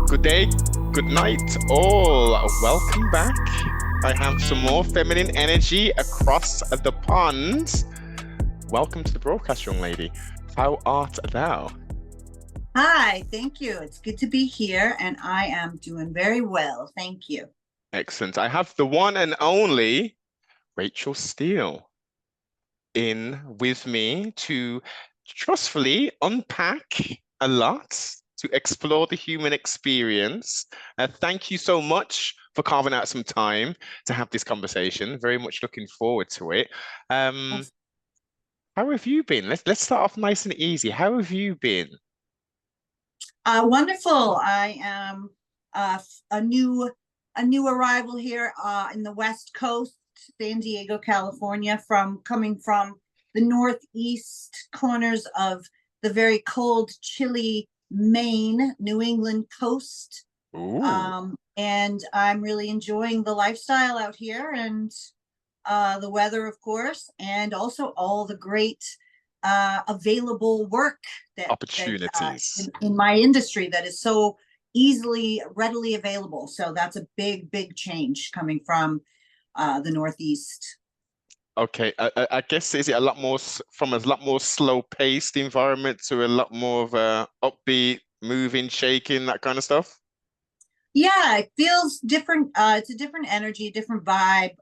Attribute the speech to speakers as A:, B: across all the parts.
A: Good day, good night, all. Welcome back. I have some more feminine energy across the pond. Welcome to the broadcast, young lady. How art thou?
B: Hi, thank you. It's good to be here, and I am doing very well. Thank you.
A: Excellent. I have the one and only Rachel Steele in with me to trustfully unpack a lot, to explore the human experience. Thank you so much for carving out some time to have this conversation. Very much looking forward to it. Um, how have you been? Let's start off nice and easy. How have you been?
B: Wonderful. I am a new arrival here in the West Coast, San Diego, California, coming from the northeast corners of the very cold, chilly Maine, New England coast.
A: Ooh.
B: And I'm really enjoying the lifestyle out here and the weather, of course, and also all the great available work that
A: Opportunities.
B: in my industry that is so readily available. So that's a big change coming from the Northeast.
A: Okay, I guess is it a lot more from a lot more slow-paced environment to a lot more of a upbeat, moving, shaking, that kind of stuff?
B: Yeah, it feels different. It's a different energy, a different vibe.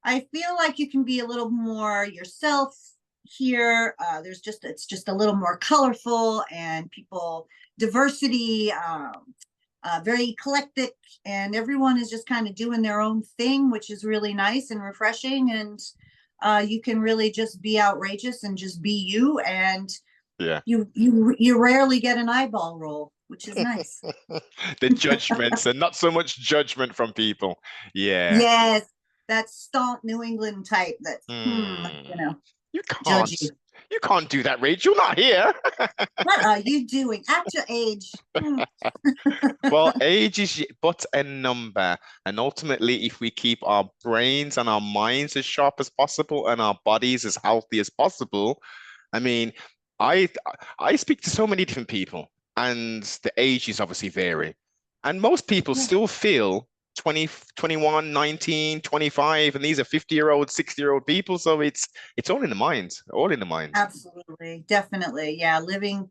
B: I feel like you can be a little more yourself here. It's just a little more colorful and diversity, very eclectic, and everyone is just kind of doing their own thing, which is really nice and refreshing. And you can really just be outrageous and just be you. And
A: Yeah.
B: you rarely get an eyeball roll, which is nice.
A: The judgments and not so much judgment from people. Yeah.
B: Yes, that staunch New England type that,
A: Hmm. You
B: judge
A: can't.
B: you.
A: You can't do that, Rachel. Not here.
B: What are you doing at your age?
A: Well, age is but a number. And ultimately, if we keep our brains and our minds as sharp as possible and our bodies as healthy as possible, I mean, I I speak to so many different people, and the ages obviously vary. And most people
B: Yeah.
A: still feel 20, 21, 19, 25, and these are 50-year-old, 60-year-old people. So it's all in the mind, all in the mind.
B: Absolutely, definitely. Yeah, living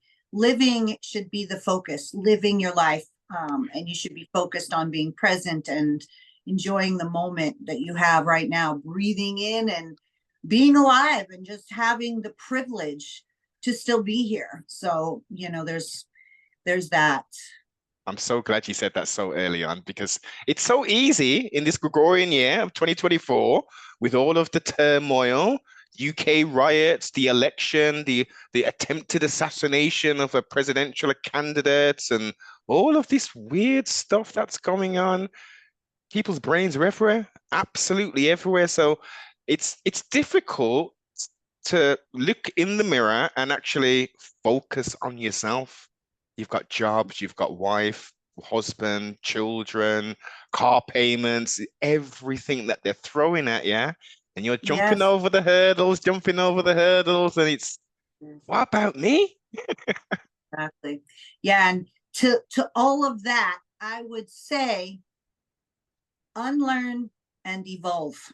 B: should be the focus, living your life. And you should be focused on being present and enjoying the moment that you have right now, breathing in and being alive and just having the privilege to still be here. So, there's that.
A: I'm so glad you said that so early on because it's so easy in this Gregorian year of 2024 with all of the turmoil, UK riots, the election, the attempted assassination of a presidential candidate, and all of this weird stuff that's going on. People's brains are everywhere, absolutely everywhere. So it's difficult to look in the mirror and actually focus on yourself. You've got jobs, you've got wife, husband, children, car payments, everything that they're throwing at you, and you're
B: Yes.
A: jumping over the hurdles, and it's what about me?
B: Exactly. Yeah, and to all of that, I would say unlearn and evolve,
A: Uh,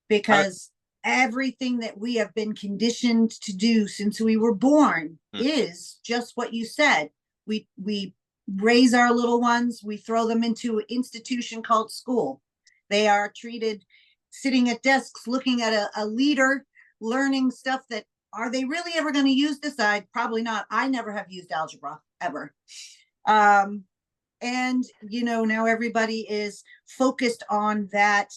B: because everything that we have been conditioned to do since we were born
A: hmm,
B: is just what you said. We raise our little ones, we throw them into an institution called school. They are treated sitting at desks looking at a leader, learning stuff that, are they really ever going to use this? I probably not. I never have used algebra ever. um and now everybody is focused on that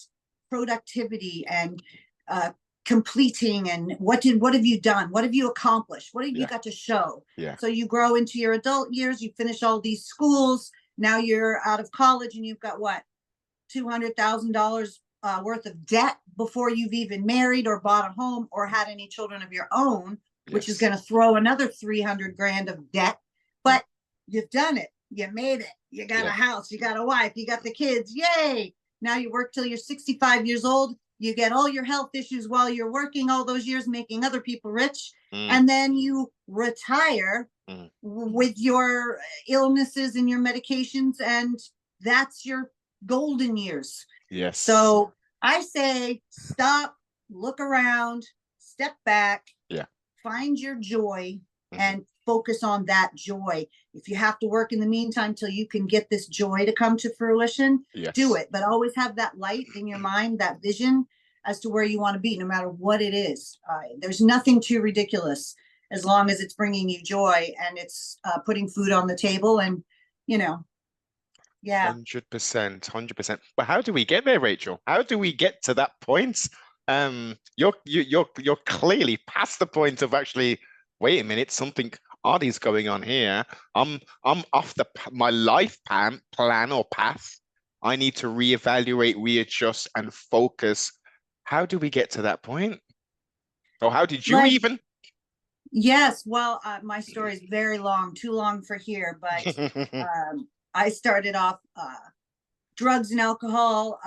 B: productivity and uh completing, and what have you done, what have you accomplished, what have you
A: yeah,
B: got to show.
A: yeah,
B: So you grow into your adult years, you finish all these schools, now you're out of college and you've got what, $200,000 worth of debt before you've even married or bought a home or had any children of your own, which is
A: yes.
B: going to throw another 300 grand of debt.
A: Mm,
B: But you've done it. You made it. You got a
A: yeah,
B: house. You got a wife. You got the kids. Yay. Now you work till you're 65 years old. you get all your health issues while you're working all those years, making other people rich.
A: Mm.
B: And then you retire with your illnesses and your medications, and that's your golden years.
A: Yes.
B: So I say, stop, look around, step back, find your joy, and focus on that joy. If you have to work in the meantime till you can get this joy to come to fruition, do it. But always have that light in your mind, that vision as to where you want to be, no matter what it is. There's nothing too ridiculous as long as it's bringing you joy and it's putting food on the table, and, you know,
A: 100%, 100%. But how do we get there, Rachel? How do we get to that point? You're clearly past the point of actually, wait a minute, something odd is going on here. I'm off my life plan or path. I need to reevaluate, readjust, and focus. How do we get to that point? Or how did you even?
B: Yes, well, my story is very long, too long for here, but I started off drugs and alcohol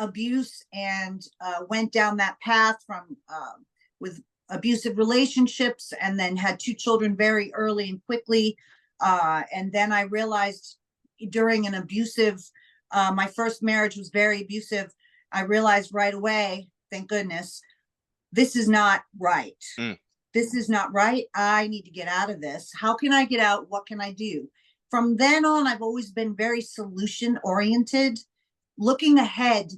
B: abuse, and went down that path from with abusive relationships, and then had 2 children very early and quickly. And then I realized during an abusive, my first marriage was very abusive. I realized right away, thank goodness, this is not right. This is not right. I need to get out of this. How can I get out? What can I do? From then on, I've always been very solution oriented, looking ahead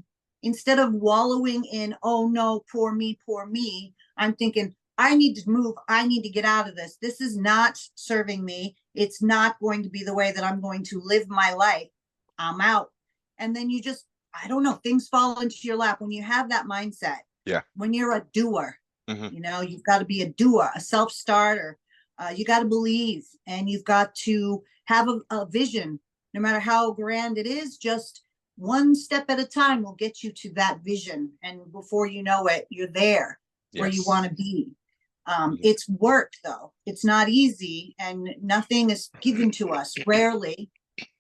B: instead of wallowing in, oh no, poor me, poor me. I'm thinking, I need to move. I need to get out of this. This is not serving me. It's not going to be the way that I'm going to live my life. I'm out. And then you just, I don't know, things fall into your lap when you have that mindset. When you're a doer, you know, you've got to be a doer, a self-starter. You got to believe, and you've got to have a vision, no matter how grand it is. Just one step at a time will get you to that vision. And before you know it, you're there where you want to be. It's work, though. It's not easy, and nothing is given to us. Rarely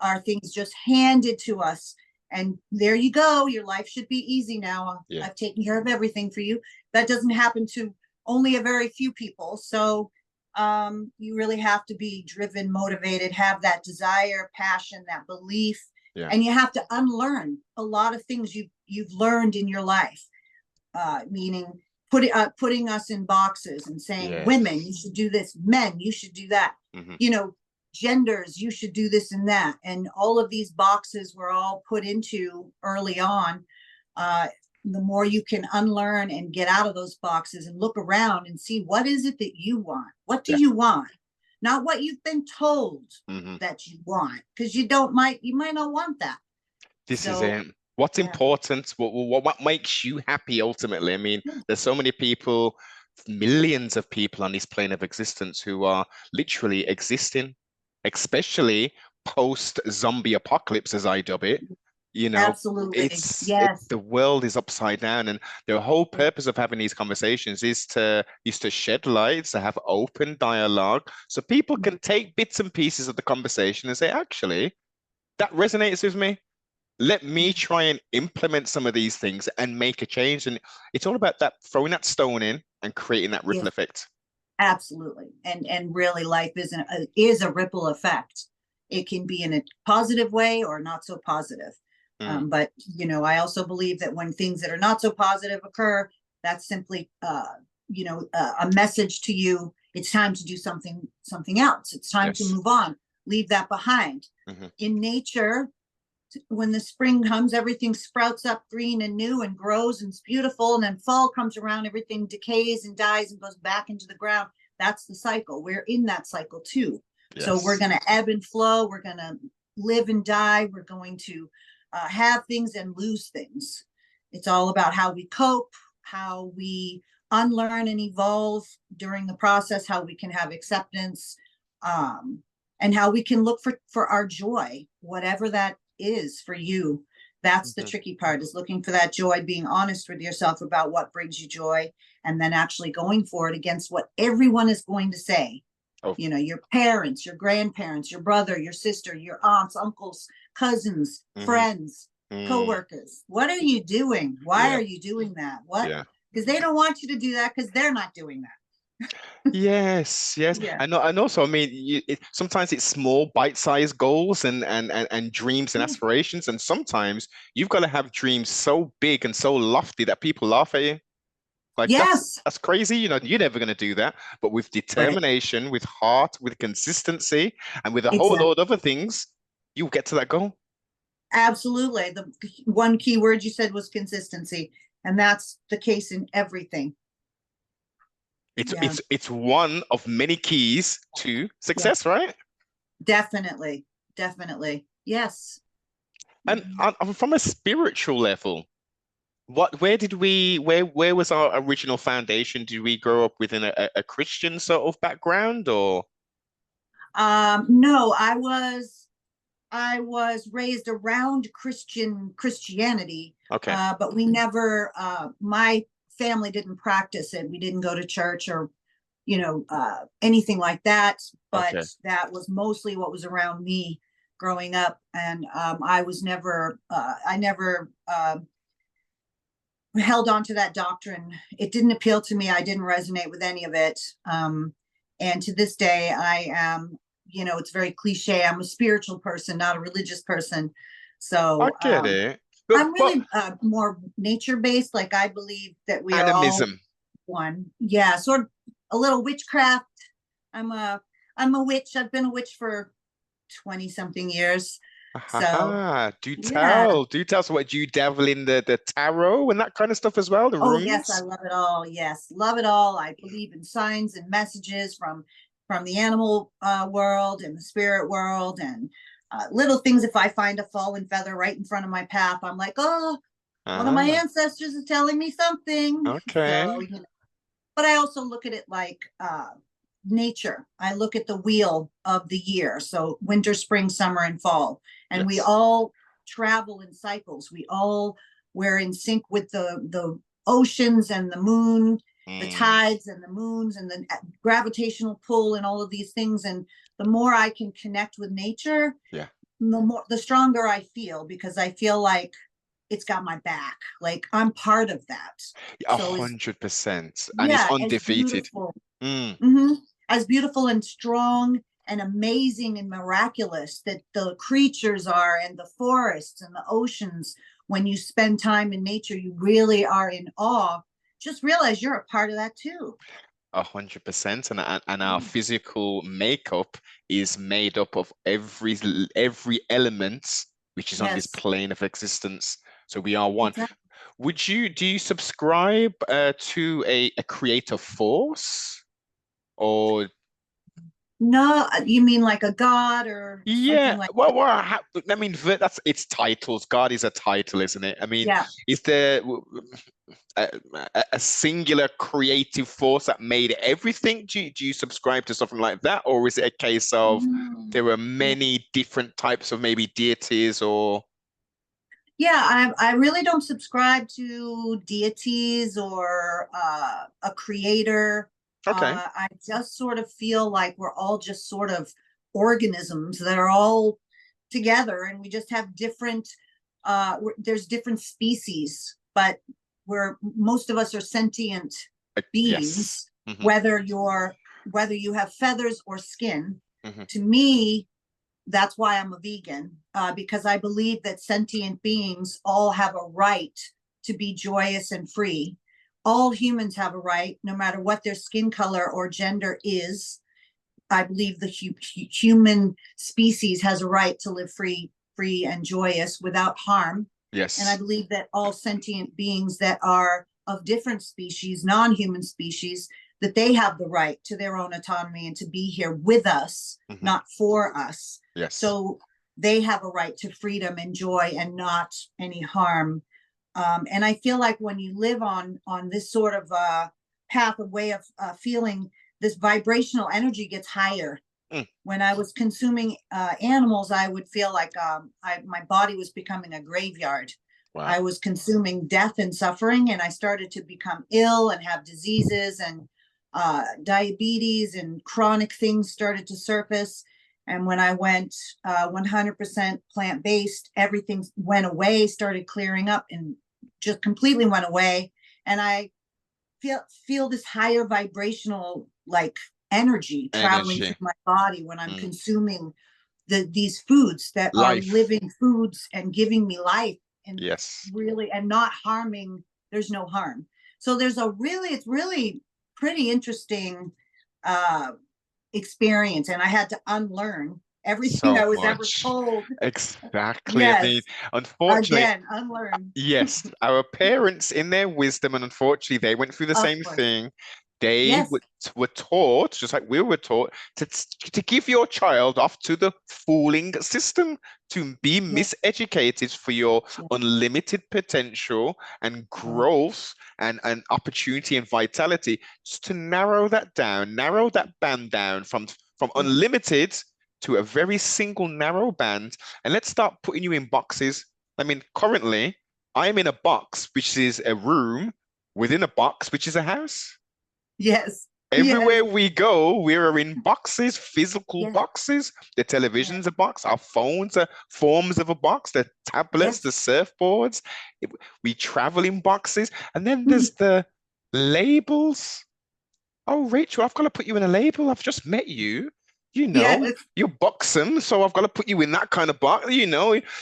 B: are things just handed to us. And there you go. Your life should be easy now. I've taken care of everything for you. That doesn't happen to only a very few people. So you really have to be driven, motivated, have that desire, passion, that belief. And you have to unlearn a lot of things you've learned in your life, meaning putting us in boxes and saying, women, you should do this, men, you should do that, you know, genders, you should do this and that. And all of these boxes were all put into early on. The more you can unlearn and get out of those boxes and look around and see, what is it that you want? What do you want? Not what you've been told that you want, because you might not want that.
A: This is it. What's important? What makes you happy ultimately? I mean, there's so many people, millions of people on this plane of existence who are literally existing, especially post-zombie apocalypse, as I dub it. You know,
B: absolutely.
A: The world is upside down, and the whole purpose of having these conversations is to shed light, to have open dialogue, so people can take bits and pieces of the conversation and say, actually, that resonates with me. Let me try and implement some of these things and make a change. And it's all about that, throwing that stone in and creating that ripple effect.
B: Absolutely. And really, life is a ripple effect. It can be in a positive way or not so positive. But, you know, I also believe that when things that are not so positive occur, that's simply, you know, a message to you. It's time to do something else. It's time to move on, leave that behind. In nature, when the spring comes, everything sprouts up green and new and grows and it's beautiful. And then fall comes around, everything decays and dies and goes back into the ground. That's the cycle. We're in that cycle too. So we're going to ebb and flow. We're going to live and die. We're going to have things and lose things. It's all about how we cope, how we unlearn and evolve during the process, how we can have acceptance, and how we can look for our joy, whatever that is for you. That's the tricky part, is looking for that joy, being honest with yourself about what brings you joy, and then actually going for it against what everyone is going to say. You know, your parents, your grandparents, your brother, your sister, your aunts, uncles, cousins, friends, coworkers. What are you doing? Why
A: Yeah.
B: are you doing that? What?
A: Yeah.
B: Because they don't want you to do that because they're not doing that.
A: Yes, yes.
B: Yeah.
A: And also, I mean, sometimes it's small, bite-sized goals and dreams and aspirations, and sometimes you've got to have dreams so big and so lofty that people laugh at you. Like
B: Yes.
A: that's crazy. You know, you're never going to do that. But with
B: Right.
A: determination, with heart, with consistency, and with a whole
B: Exactly.
A: load of other things, you'll get to that goal.
B: Absolutely. The one key word you said was consistency, and that's the case in everything. Yeah.
A: It's one of many keys to
B: Yeah.
A: success, right?
B: Definitely. Definitely. Yes.
A: And from a spiritual level, where was our original foundation? Did we grow up within a Christian sort of background or?
B: No, I was raised around Christianity,
A: Okay.
B: but we never my family didn't practice it. We didn't go to church or anything like that, but
A: Okay.
B: that was mostly what was around me growing up. And I never held on to that doctrine. It didn't appeal to me. I didn't resonate with any of it. And to this day, I am, it's very cliche. I'm a spiritual person, not a religious person.
A: I
B: So
A: get it. But
B: I'm really more nature based. Like I believe that we are all
A: animism.
B: one. Yeah, sort of a little witchcraft. I'm a I'm a witch. I've been a witch for 20 something years. So
A: Do
B: yeah.
A: tell. Do tell. So what, do you dabble in the tarot and that kind of stuff as well? The
B: Oh yes, I
A: runes?
B: love it all. Yes, love it all. I believe in signs and messages from the animal world and the spirit world and little things. If I find a fallen feather right in front of my path, I'm like, oh, one of my
A: Ah,
B: ancestors is telling me something. So,
A: okay.
B: but I also look at it like nature. I look at the wheel of the year. So winter, spring, summer, and fall. And we
A: Yes.
B: all travel in cycles. We're in sync with the oceans and the moon, the
A: Mm,
B: tides and the moons and the gravitational pull and all of these things. And the more I can connect with nature,
A: yeah.
B: the stronger I feel because I feel like it's got my back. Like I'm part of that.
A: A
B: So is
A: 100%. And it's
B: yeah, as
A: undefeated.
B: beautiful.
A: Mm,
B: Mhm. As beautiful and strong and amazing and miraculous that the creatures are and the forests and the oceans. When you spend time in nature, you really are in awe. Just realize you're a part of that too.
A: 100%. And our physical makeup is made up of every element which is on this
B: Yes,
A: plane of existence. So we are one.
B: exactly.
A: Do you subscribe to a creative force or
B: No, you mean like a god or
A: yeah,
B: something like
A: well,
B: that?
A: I mean, that's its titles. God is a title, isn't it? I mean,
B: Yeah.
A: is there a, a singular creative force that made everything? Do you subscribe to something like that, or is it a case of
B: Mm,
A: there are
B: yeah.
A: many different types of maybe deities or
B: Yeah, I really don't subscribe to deities or a creator.
A: okay,
B: I just sort of feel like we're all just sort of organisms that are all together, and we just have different. There's different species, but most of us are sentient
A: yes,
B: beings.
A: hmm
B: Whether you have feathers or skin,
A: hmm
B: to me, that's why I'm a vegan, because I believe that sentient beings all have a right to be joyous and free. All humans have a right, no matter what their skin color or gender is. I believe the human species has a right to live free and joyous without harm. And I
A: yes,
B: believe that all sentient beings that are of different species, non-human species, that they have the right to their own autonomy and to be here with us,
A: hmm
B: not for us.
A: yes,
B: So they have a right to freedom and joy and not any harm. And I feel like when you live on this sort of path, a way of feeling, this vibrational energy gets higher.
A: mm,
B: When I was consuming animals, I would feel like my body was becoming a graveyard. I
A: wow,
B: was consuming death and suffering, and I started to become ill and have diseases and diabetes and chronic things started to surface. And when I went 100% plant-based, everything went away, started clearing up, and just completely went away. And I feel this higher vibrational like energy traveling
A: Energy.
B: through my body when I'm
A: Mm.
B: consuming these foods that are
A: Life.
B: living foods and giving me life, and
A: Yes.
B: really, and not harming. There's no harm. So it's really pretty interesting uh experience, and I had to unlearn everything
A: So
B: I was ever
A: much.
B: told.
A: Exactly. I mean,
B: Yes,
A: unfortunately,
B: again, unlearn.
A: yes, our parents, in their wisdom, and unfortunately, they went through the
B: Of
A: same
B: course.
A: thing. They
B: Yes.
A: were taught, just like we were taught, to give your child off to the fooling system, to be
B: Yes.
A: miseducated for your
B: Yes.
A: unlimited potential and
B: Yes.
A: growth and opportunity and vitality, just to narrow that band down from
B: Yes.
A: unlimited to a very single narrow band, and let's start putting you in boxes. I mean, currently, I'm in a box, which is a room within a box, which is a house.
B: Yes. Yes.
A: Everywhere we go, we are in boxes, physical
B: Yes.
A: boxes. The
B: Yes.
A: television's a box, our phones are forms of a box, the tablets, the
B: Yes.
A: surfboards. We travel in boxes. And then there's the labels. Oh, Rachel, I've got to put you in a label. I've just met you.
B: Yes.
A: You're buxom, so I've got to put you in that kind of box.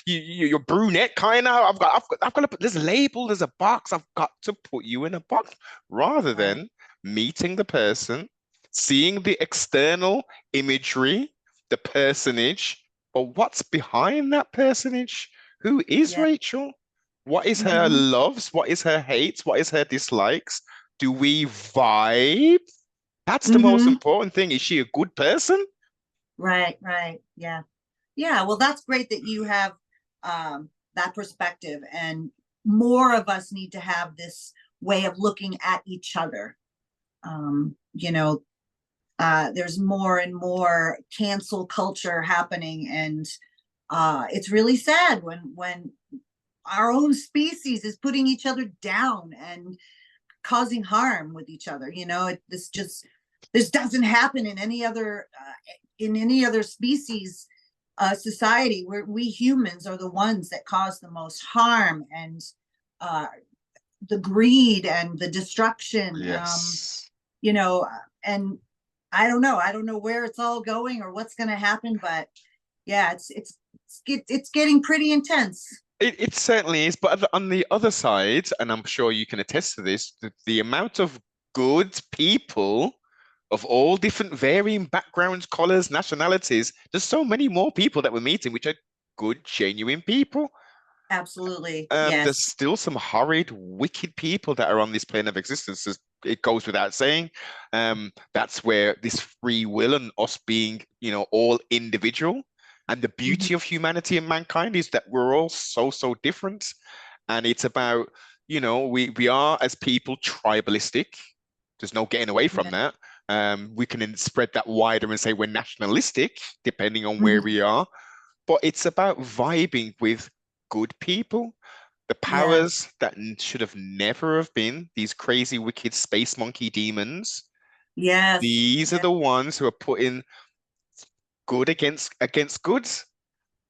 A: You're brunette kind of. I've got to put this label. There's a box. I've got to put you in a box rather
B: Right.
A: than meeting the person, seeing the external imagery, the personage, but what's behind that personage? Who is
B: Yes.
A: Rachel? What is her
B: Hmm.
A: loves? What is her hates? What is her dislikes? Do we vibe? That's the most
B: Hmm.
A: important thing. Is she a good person?
B: Right. Right. Yeah. Yeah. Well, that's great that you have that perspective, and more of us need to have this way of looking at each other. You know, there's more and more cancel culture happening, and it's really sad when our own species is putting each other down and causing harm with each other. This doesn't happen in any other species society, where we humans are the ones that cause the most harm, and uh, the greed and the destruction.
A: Yes.
B: You know, and I don't know where it's all going or what's going to happen, but yeah, it's getting pretty intense.
A: It certainly is. But on the other side, and I'm sure you can attest to this, the amount of good people of all different varying backgrounds, colors, nationalities, there's so many more people that we're meeting, which are good, genuine people.
B: Absolutely.
A: There's
B: Yes.
A: still some horrid, wicked people that are on this plane of existence. It goes without saying. That's where this free will and us being, all individual, and the
B: Mhm.
A: beauty of humanity and mankind is that we're all so different. And it's about, we are as people tribalistic. There's no getting away from
B: Yeah.
A: that. We can then spread that wider and say we're nationalistic, depending on where
B: Mhm.
A: we are. But it's about vibing with good people, the
B: Yeah.
A: powers that should have never have been, these crazy, wicked space monkey demons.
B: Yes.
A: These are
B: Yeah.
A: the ones who are putting good against good.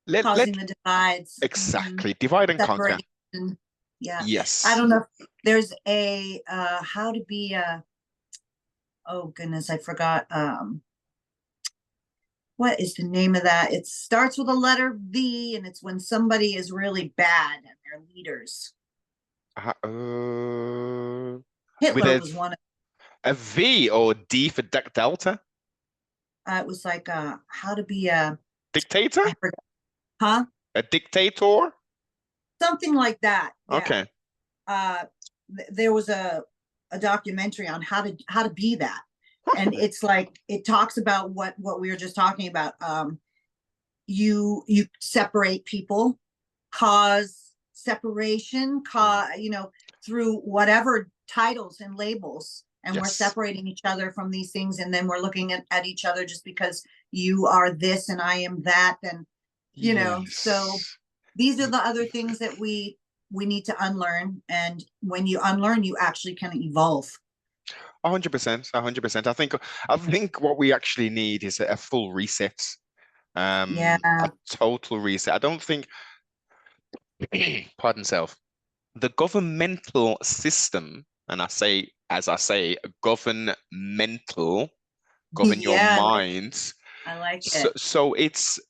A: Let
B: Causing the divides. Hmm.
A: exactly divide and conquer.
B: Separation. Yeah. I
A: Yes.
B: don't know. There's a how to be a, oh goodness, I forgot. What is the name of that? It starts with a letter V, and it's when somebody is really bad and they're leaders.
A: With
B: Hitler was one of,
A: a V or D for Delta?
B: it was like how to be a,
A: Dictator?
B: I forgot, huh?
A: A dictator?
B: Something like that. Yeah.
A: Okay.
B: uh there was a documentary on how to be that, and it's like it talks about what we were just talking about. You separate people, cause separation, through whatever titles and labels, and we're
A: Yes.
B: separating each other from these things, and then we're looking at each other just because you are this and I am that, and so
A: Yes.
B: these are the other things that we need to unlearn, and when you unlearn, you actually can evolve.
A: 100%, 100%. I think what we actually need is a full reset.
B: Yeah.
A: A total reset. I don't think, pardon self, the governmental system, and I say, as I say, governmental, govern your
B: Yeah,
A: mind.
B: I like
A: So,
B: it.
A: so it's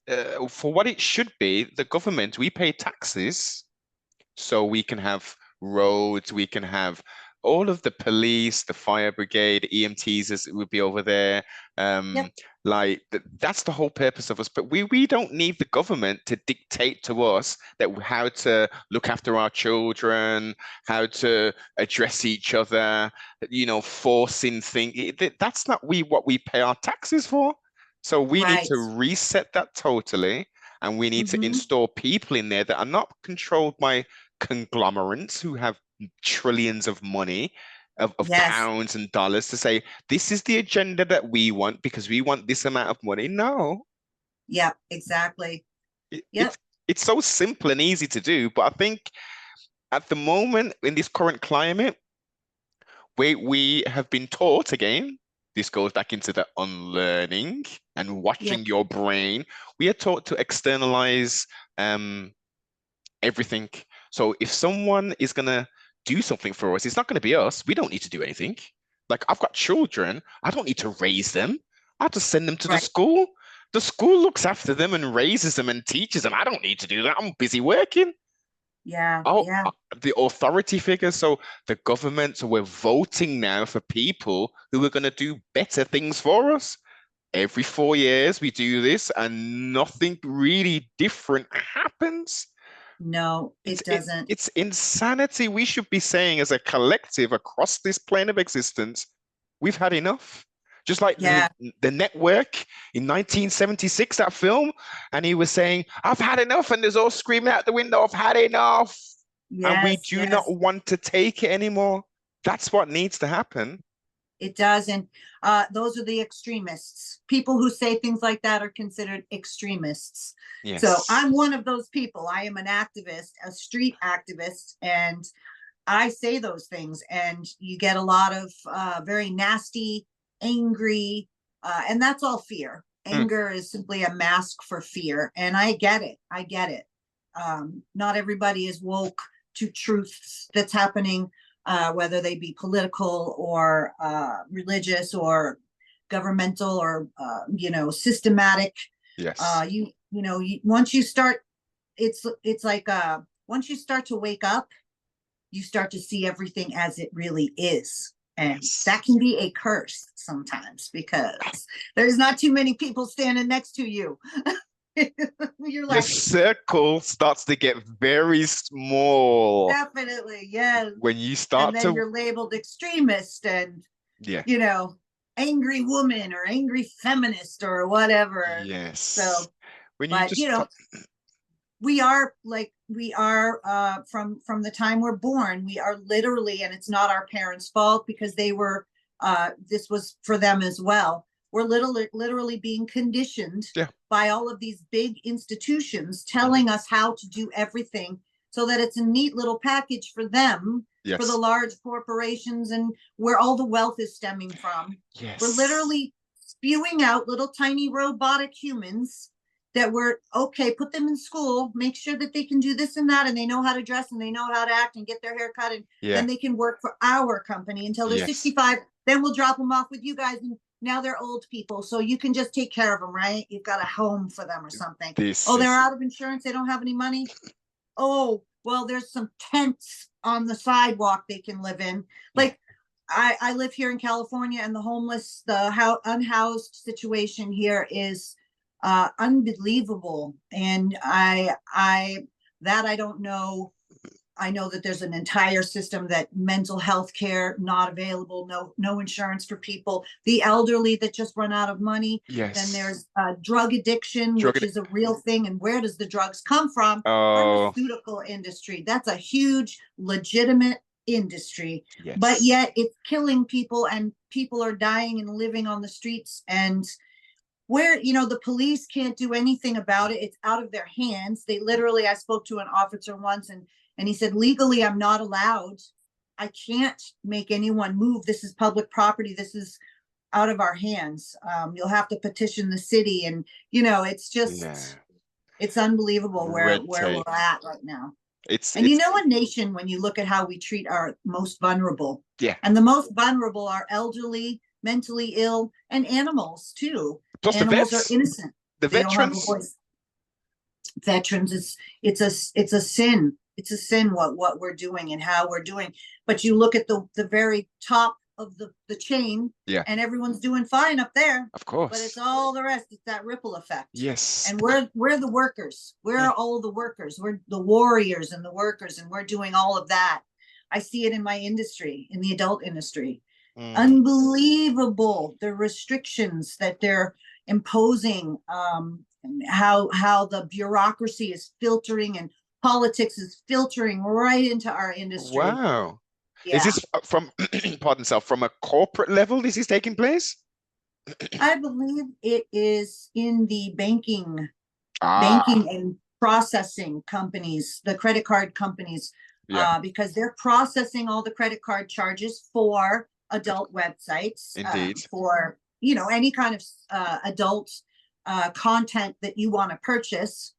A: for what it should be, the government, we pay taxes so we can have roads, we can have all of the police, the fire brigade, EMTs as it would be over there.
B: Yep.
A: Um, that's the whole purpose of us. But we don't need the government to dictate to us that how to look after our children, how to address each other, forcing things. That's not what we pay our taxes for. So we need
B: Right.
A: to reset that totally, and we need to
B: Hmm.
A: install people in there that are not controlled by conglomerates who have trillions of money, of
B: Yes.
A: pounds and dollars, to say this is the agenda that we want because we want this amount of money. No,
B: Yep. Exactly.
A: it,
B: Yep.
A: it's so simple and easy to do. But I think at the moment in this current climate, we have been taught again. This goes back into the unlearning and
B: Yeah.
A: watching your brain. We are taught to externalize um, everything. So if someone is gonna do something for us, it's not gonna be us. We don't need to do anything. Like I've got children, I don't need to raise them. I just send them to the
B: Right.
A: school. The school looks after them and raises them and teaches them. I don't need to do that. I'm busy working.
B: Yeah.
A: Oh,
B: Yeah.
A: the authority figures. So the government, so we're voting now for people who are going to do better things for us. Every 4 years we do this and nothing really different happens.
B: No,
A: It's
B: it doesn't.
A: it's insanity. We should be saying as a collective across this plane of existence, we've had enough. Just like
B: Yeah.
A: the network in 1976, that film, and he was saying, I've had enough, and there's all screaming out the window, I've had enough. And we
B: Yes.
A: do not
B: Yes.
A: want to take it anymore. That's what needs to happen.
B: It does. And those are the extremists. People who say things like that are considered extremists. So
A: Yes.
B: I'm one of those people. I am an activist, a street activist, and I say those things. And you get a lot of very nasty, angry, and that's all fear.
A: Mm,
B: Anger is simply a mask for fear. And I get it. I get it. Not everybody is woke to truths that's happening, whether they be political or religious or governmental or systematic.
A: yes.
B: Once you start, it's like once you start to wake up, you start to see everything as it really is. And that
A: Yes.
B: can be a curse sometimes because there's not too many people standing next to you. You're
A: The
B: like,
A: circle starts to get very small
B: definitely, yes.
A: when you
B: And
A: start
B: then
A: to,
B: you're labeled extremist and,
A: yeah.
B: you know, angry woman or angry feminist or whatever.
A: Yes.
B: So,
A: When you
B: but
A: just start,
B: we are from the time we're born, we are literally, and it's not our parents' fault because they were this was for them as well. We're literally being conditioned
A: yeah.
B: by all of these big institutions
A: Mhm.
B: telling us how to do everything so that it's a neat little package for them, for the
A: Yes.
B: large corporations and where all the wealth is stemming from. We're
A: Yes.
B: literally spewing out little tiny robotic humans that were okay, put them in school, make sure that they can do this and that, and they know how to dress and they know how to act and get their hair cut, and
A: Yeah.
B: then they can work for our company until they're
A: Yes.
B: 65. Then we'll drop them off with you guys, and now they're old people, so you can just take care of them, right? You've got a home for them or something.
A: This
B: Oh, they're
A: is,
B: out of insurance, they don't have any money. Oh, well, there's some tents on the sidewalk they can live in.
A: yeah.
B: Like, I live here in California, and the homeless, the unhoused situation here is unbelievable. And I don't know. I know that there's an entire system that mental health care not available, no insurance for people, the elderly that just run out of money. Then
A: Yes.
B: there's drug addiction,
A: Drug
B: which
A: addict.
B: is a real thing. And where does the drugs come from?
A: Oh,
B: Pharmaceutical industry. That's a huge, legitimate industry, but
A: yes.
B: yet it's killing people, and people are dying and living on the streets. And where the police can't do anything about it, it's out of their hands. They literally, I spoke to an officer once, and he said, legally I'm not allowed, I can't make anyone move, this is public property, this is out of our hands. You'll have to petition the city, and you know, it's
A: Yeah.
B: just, it's unbelievable
A: Red
B: where we're
A: tape.
B: at right now.
A: It's
B: And you know, a nation, when you look at how we treat our most vulnerable,
A: yeah.
B: and the most vulnerable are elderly, mentally ill, and animals too.
A: Plus the
B: Animals are
A: vets,
B: innocent.
A: the
B: They don't have a
A: veterans.
B: voice. Veterans, it's a sin. It's a sin what we're doing and how we're doing. But you look at the very top of the chain,
A: Yeah.
B: and everyone's doing fine up there.
A: Of course.
B: But it's all the rest. It's that ripple effect.
A: Yes.
B: And we're the workers. We're all the workers. We're the warriors and the workers, and we're doing all of that. I see it in my industry, in the adult industry. Unbelievable, the restrictions that they're imposing, how the bureaucracy is filtering, and politics is filtering right into our industry.
A: Wow.
B: Yeah.
A: Is this from, pardon self, from a corporate level? This is taking place?
B: I believe it is in the banking
A: Ah,
B: and processing companies, the credit card companies,
A: yeah,
B: because they're processing all the credit card charges for adult websites,
A: indeed.
B: for, you know, any kind of adult content that you want to purchase.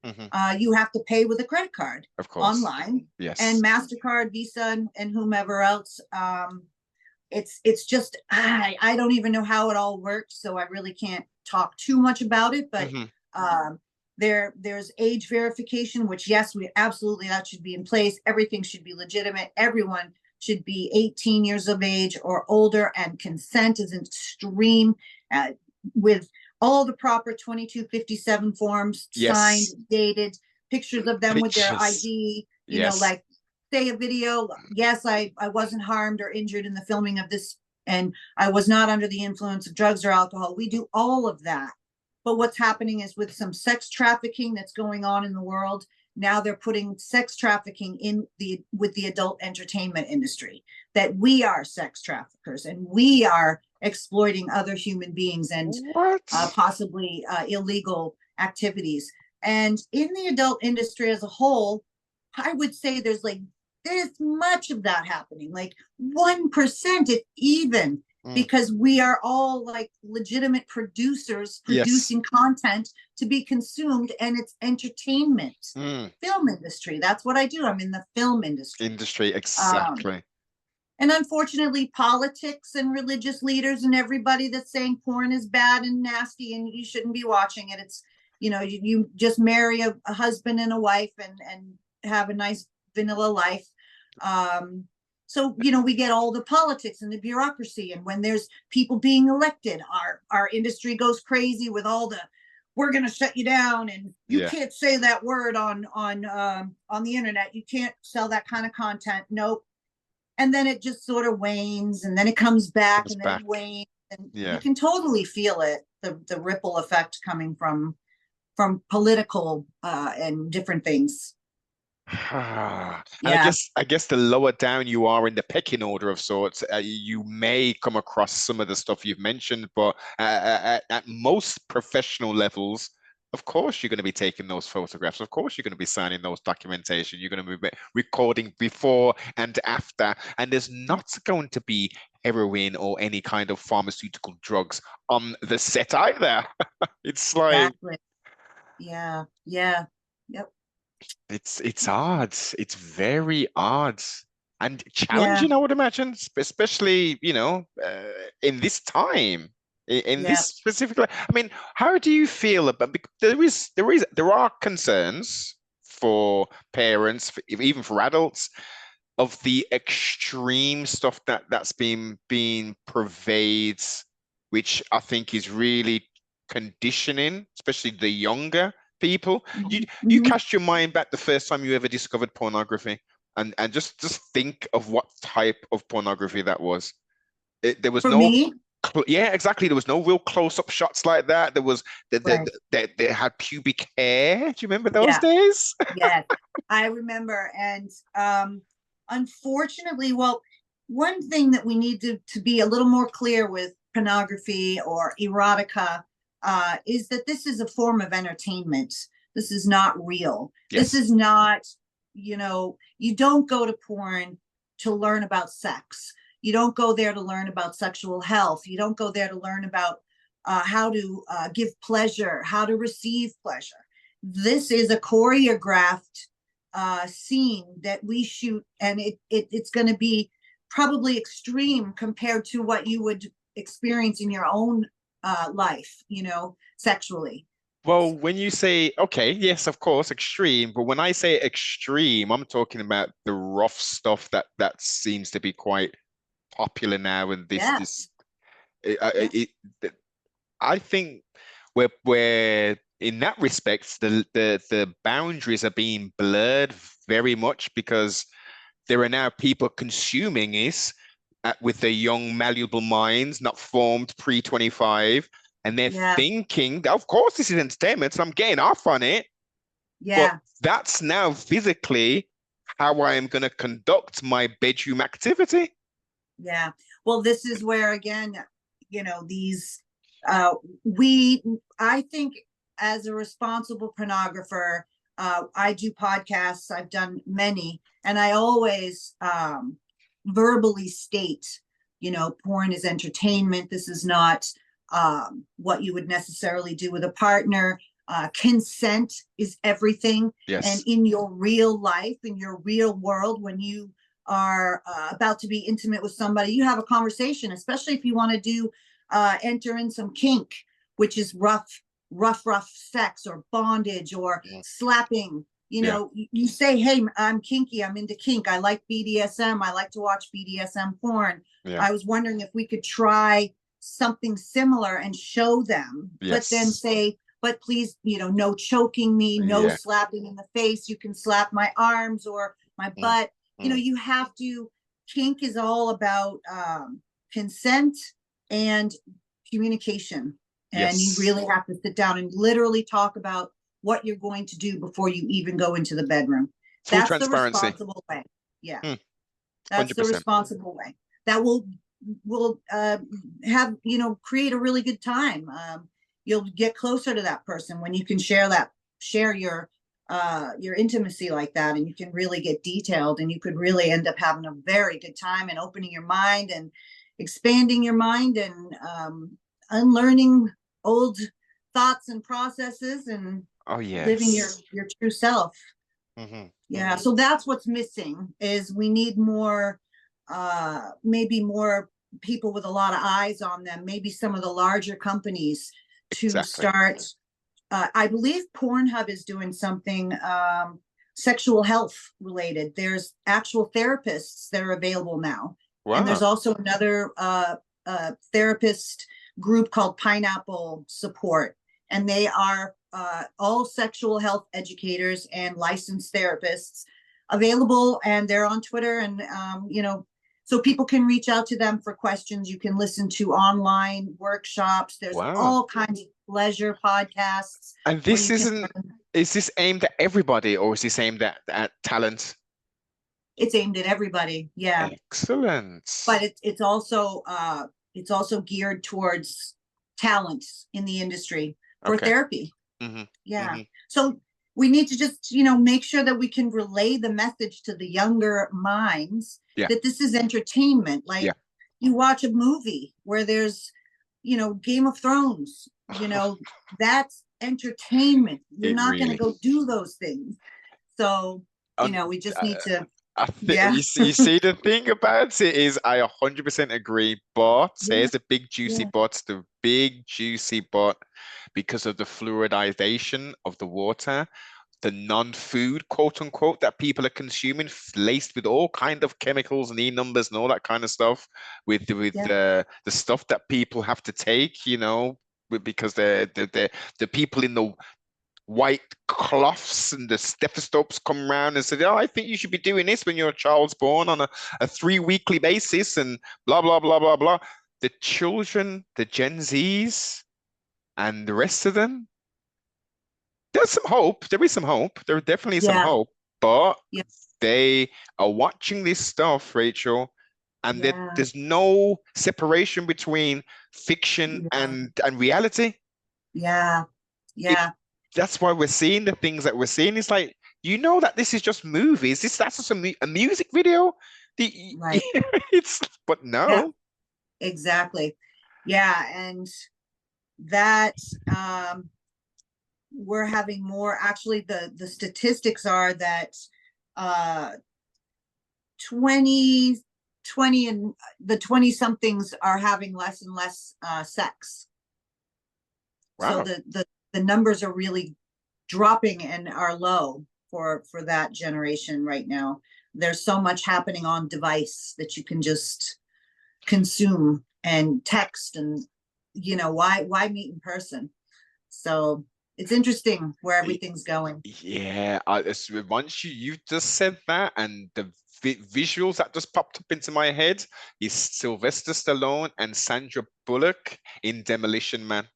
B: You have to pay with a credit card,
A: Of course.
B: online.
A: Yes.
B: And MasterCard, Visa, and whomever else. It's just, I don't even know how it all works, so I really can't talk too much about it. But there's age verification, which, yes, we absolutely, that should be in place. Everything should be legitimate. Everyone should be 18 years of age or older, and consent is extreme, with all the proper 2257 forms,
A: Yes.
B: signed, dated, pictures of them with their
A: Pictures.
B: ID, you
A: Yes.
B: know, like, say a video, yes, I wasn't harmed or injured in the filming of this, and I was not under the influence of drugs or alcohol. We do all of that. But what's happening is, with some sex trafficking that's going on in the world, now they're putting sex trafficking in with the adult entertainment industry, that we are sex traffickers and we are exploiting other human beings, and possibly illegal activities. And in the adult industry as a whole, I would say there's like this much of that happening, like 1%, if even, because we are all like legitimate producers producing content to be consumed, and it's entertainment. Film industry, that's what I do. I'm in the film industry.
A: Exactly.
B: And unfortunately, politics and religious leaders and everybody that's saying porn is bad and nasty and you shouldn't be watching it. It's, you know, you just marry a husband and a wife and have a nice vanilla life. So, you know, we get all the politics and the bureaucracy, and when there's people being elected, our industry goes crazy with all the, we're going to shut you down, and you can't say that word on the internet. You can't sell that kind of content. Nope. And then it just sort of wanes, and then it comes back, and then it wanes, and you can totally feel it, the ripple effect coming from political and different things.
A: And I guess the lower down you are in the pecking order of sorts, you may come across some of the stuff you've mentioned, but at most professional levels, of course you're going to be taking those photographs. Of course you're going to be signing those documentation. You're going to be recording before and after, and there's not going to be heroin or any kind of pharmaceutical drugs on the set either. It's like,
B: exactly. Yep.
A: It's odd. It's very odd and challenging, I would imagine, especially, you know, in this time, in this specific. I mean, how do you feel about? There are concerns for parents, even for adults, of the extreme stuff that's being pervaded, which I think is really conditioning, especially the younger people. You cast your mind back the first time you ever discovered pornography, and just think of what type of pornography that was. There was no
B: me?
A: Exactly. There was no real close-up shots like that. There was they had pubic hair. Do you remember those days?
B: Yes, I remember. And unfortunately, well, one thing that we need to be a little more clear with pornography or erotica is that this is a form of entertainment. This is not real. This is not, you know, you don't go to porn to learn about sex. You don't go there to learn about sexual health. You don't go there to learn about how to give pleasure, how to receive pleasure. This is a choreographed scene that we shoot, and it's going to be probably extreme compared to what you would experience in your own life, sexually.
A: Well, when you say, okay, yes, of course, extreme, but when I say extreme, I'm talking about the rough stuff that seems to be quite popular now, and
B: Yes.
A: I think we're in that respect, the boundaries are being blurred very much because there are now people consuming this with their young, malleable minds, not formed pre-25, and they're
B: Yeah.
A: thinking, of course, this is entertainment, so I'm getting off on it. But
B: Yeah.
A: that's now physically how I am going to conduct my bedroom activity.
B: Yeah. Well, this is where, again, these, I think as a responsible pornographer, I do podcasts, I've done many, and I always verbally state, porn is entertainment. This is not what you would necessarily do with a partner. Consent is everything.
A: Yes.
B: And in your real life, in your real world, when you are about to be intimate with somebody, you have a conversation, especially if you want to do enter in some kink, which is rough sex or bondage or slapping. You say, hey, I'm kinky, I'm into kink, I like BDSM, I like to watch BDSM porn. I was wondering if we could try something similar and show them, but then say, but please, no choking me, no slapping in the face. You can slap my arms or my butt. You have to, kink is all about consent and communication. And you really have to sit down and literally talk about what you're going to do before you even go into the bedroom.
A: Full
B: That's
A: transparency.
B: The responsible way. Yeah.
A: 100%.
B: That's the responsible way. That will have, create a really good time. You'll get closer to that person when you can share your intimacy like that, and you can really get detailed, and you could really end up having a very good time and opening your mind and expanding your mind and unlearning old thoughts and processes and living your true self. So that's what's missing, is we need more maybe more people with a lot of eyes on them, maybe some of the larger companies to start. I believe Pornhub is doing something sexual health related. There's actual therapists that are available now. Wow. And there's also another therapist group called Pineapple Support. And they are all sexual health educators and licensed therapists available. And they're on Twitter, and, so people can reach out to them for questions. You can listen to online workshops. There's all kinds of pleasure podcasts.
A: And this is this aimed at everybody, or is this aimed at talent?
B: It's aimed at everybody. Yeah.
A: Excellent.
B: But it's also geared towards talents in the industry for therapy. So we need to just, make sure that we can relay the message to the younger minds that this is entertainment. Like you watch a movie where there's, Game of Thrones, that's entertainment. You're not going to go do those things. So, we just need to.
A: You see, the thing about it is I 100% agree, but there's the big juicy but because of the fluoridization of the water, the non-food, quote unquote, that people are consuming, laced with all kind of chemicals and E-numbers and all that kind of stuff, with the stuff that people have to take, because the people in the white cloths and the stethoscopes come around and said, oh, I think you should be doing this when your child's born on a 3-weekly basis and blah, blah, blah, blah, blah. The children, the Gen Zs and the rest of them, there's some hope. There is some hope. There definitely is some hope, but they are watching this stuff, Rachel, and there's no separation between fiction and reality. That's why we're seeing the things that we're seeing. It's like, that this is just movies. That's just a music video. The,
B: Right.
A: it's, but
B: Yeah,
A: no.
B: exactly. Yeah, and that we're having more, actually the statistics are that uh 20 20 and the 20 somethings are having less and less sex. So
A: Wow.
B: the numbers are really dropping and are low for that generation right now. There's so much happening on device that you can just consume and text, and why meet in person? So it's interesting where everything's going.
A: Yeah, once you just said that, and the visuals that just popped up into my head is Sylvester Stallone and Sandra Bullock in Demolition Man.